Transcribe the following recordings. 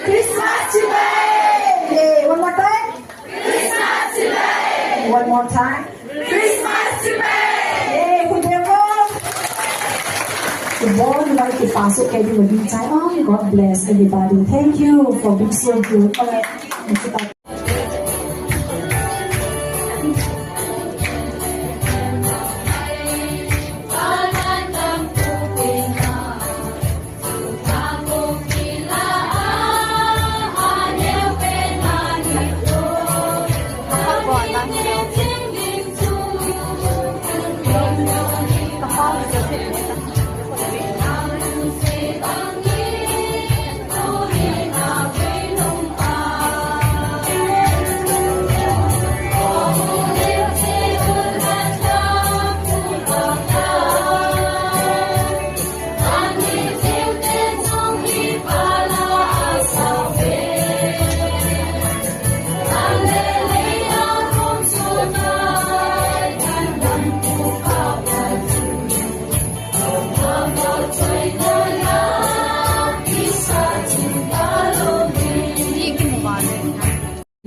Christmas today! Yay! One more time. Christmas today! One more time. Christmas today! Yay!คุณเทมโบคุณบอลเราติดตามสุดแก่ที่วันดีใจGod bless everybody. Thank you for being so good. Alright.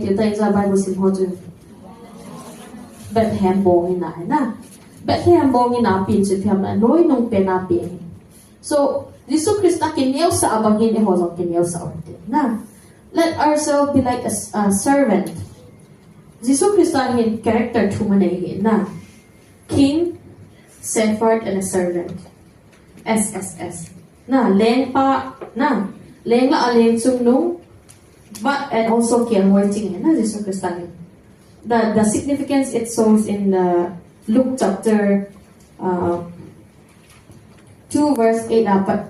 Chúng ta ra Bible xin hô chừng Bethlehem bong ina na Bethlehem bong ina pin chữ thiam na nói nung pena pin so Jesus Christ na kineo sa abangin e hozong kineo sa orte na let ourselves be like a servant Jesus Christ na hin character tumanay na king shepherd and a servant SSS na leng pa na leng la aleng sung nung but and also kiang waiting na Jesus Christ the significance it shows in Luke chapter 2 verse 8 dapat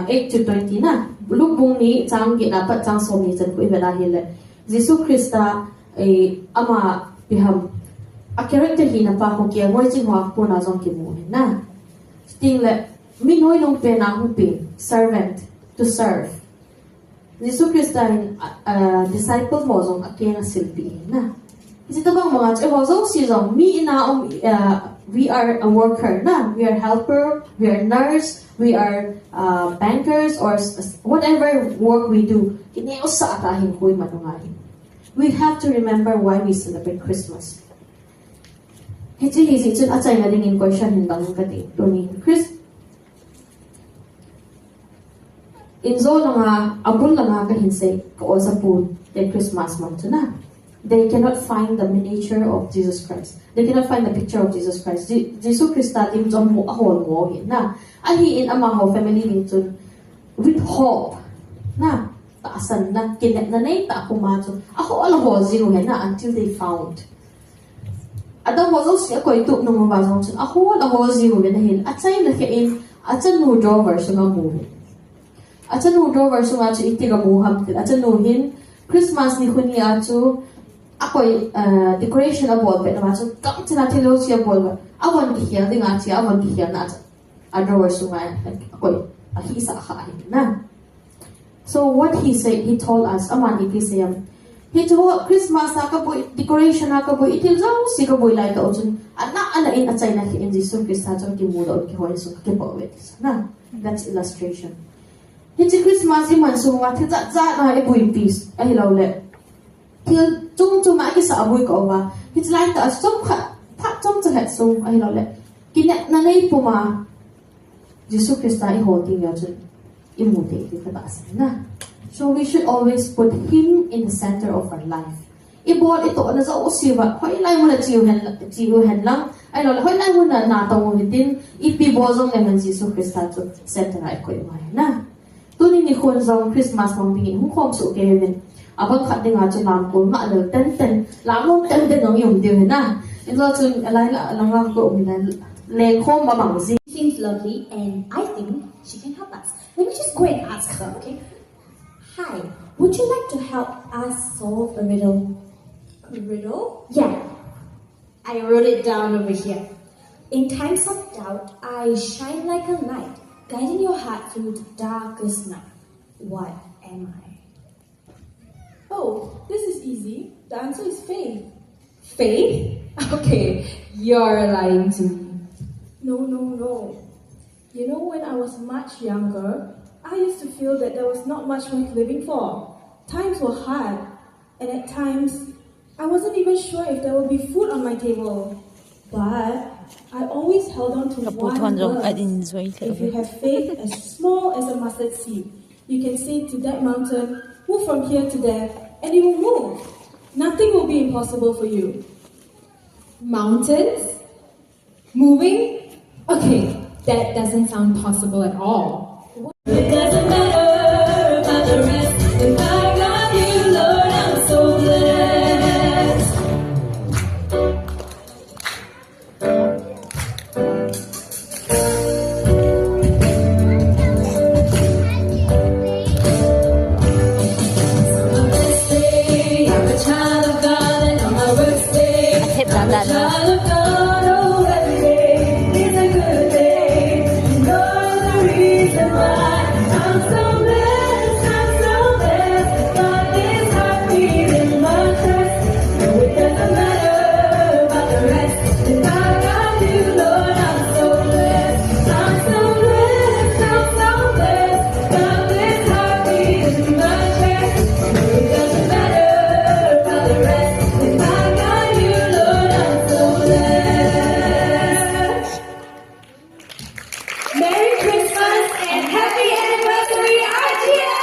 8 to 20 na Luke bung ni chang gi dapat chang som ni chan ko ibela hile Jesus Christ ama biham a character hi na pa ko kiang waiting wa po na jong ki mo na sting le mi noi long pe na hu pe servant to serve Jesus Christ ay disciple mo zong akena silbi na. Kasi ito bang mga hozong si zong mi na we are a worker na, we are helper, we are nurse, we are bankers or whatever work we do. Kineo sa atahin ko'y manungahin. We have to remember why we celebrate Christmas. Hiti chun atay na dingin ko siya hindang kati tuning Inzo nga abun nga kahinsay ko sa food the Christmas month na. They cannot find the miniature of Jesus Christ. They cannot find the picture of Jesus Christ. Jesus Christ tatim jom mo ahon mo na. Ahiin amaho family nito with hope na taasan na kinet na ta ako mato. Ako alaho zero na until they found. Ada wazo siya ko ito nung mabazong sun. Ako alaho zero na hin at say na kain at sa no driver sa movie. At sa nudo verso nga siya itigamuham din. At sa nuhin, Christmas ni Huni ato, ako'y decoration na ball pet naman. So, kapit sa natin siya ball, awan kihya, di nga siya, awan kihya na adro verso nga, ako'y hisa akain na. So, what he said, he told us, aman ikisayam, he told Christmas na kaboy, decoration na kaboy, itil daw si kaboy lai ka uchun, at naalain at say na kiin Jesus Christ na itong kimula o kihoy so kakipawit. Na, that's illustration. Hindi Christmas iman sumwa tita na ibuy peace ay hilaw le. Til tung tumaki sa abuy ko ba. Hindi lai ta som kha pa tung ta het so ay hilaw le. Kinet na nei puma. Jesus Christ ay holding ya jud imuti ti patas na. So we should always put him in the center of our life. Ibol ito na sa usiwa. Hoy lai mo na jiuhan lang. Ay lo hoy lai mo na natong din ipibozong naman Jesus Christ to center ay ko imay na. Tunin ni Kun zong Christmas mong bingin hong kom su Kevin. Abang kat nga chun lam ko ma alal ten lamong ten ng yung diyo na. Ito chun alay lang ako uminan len kom mamang zi. She seems lovely and I think she can help us. Let me just go and ask her, okay? Hi, would you like to help us solve a riddle? A riddle? Yeah. I wrote it down over here. In times of doubt, I shine like a light, guiding your heart through the darkest night. What am I? Oh, this is easy. The answer is faith. Faith? Okay, you're lying to me. No. You know, when I was much younger, I used to feel that there was not much worth living for. Times were hard, and at times, I wasn't even sure if there would be food on my table. But I always held on to one word. If you have faith as small as a mustard seed, you can say to that mountain, move from here to there, and it will move. Nothing will be impossible for you. Mountains? Moving? Okay, that doesn't sound possible at all. It doesn't matter about the rest. If I got you, Lord, I'm so blessed. On my best day, I'm a child of God, and on my worst day, I'm a child of God. Oh, every day is a good day. You know the reason why I'm so blessed. I'm so blessed. God is heartbeat in my chest. No, it doesn't matter about the rest. If I got you, Lord, I'm so blessed. I'm so blessed. I'm so blessed. God is heartbeat in my chest. No, it doesn't matter about the rest. If I got you, Lord, I'm so blessed. Merry Christmas and happy anniversary, RGS!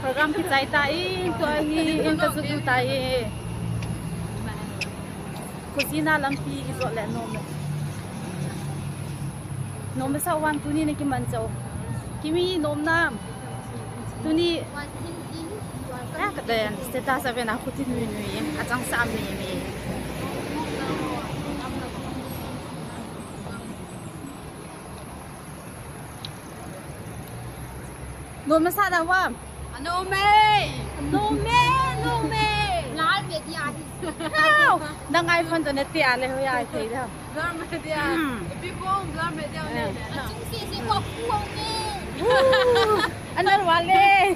program kita tai to ni em ta zu tai kusina lampi izo le nom sa wan tu ni ne ki man chau kimi nom nam tu ni ya ka den status ave na khutin ni achang sam ni Nôm nó sao đâu không? Nôm mê Lái về đi ai? Không đang ai phân tận tiền này hơi ai thấy đâu? Làm về đi à? Bị bom làm về đi này. Chính sĩ có không nè. Anh nói vào lên.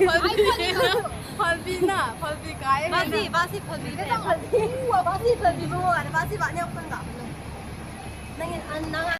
Falbina cái. Basi Falbina. Basi luôn, basi bạn nhau phân cả. Nên anh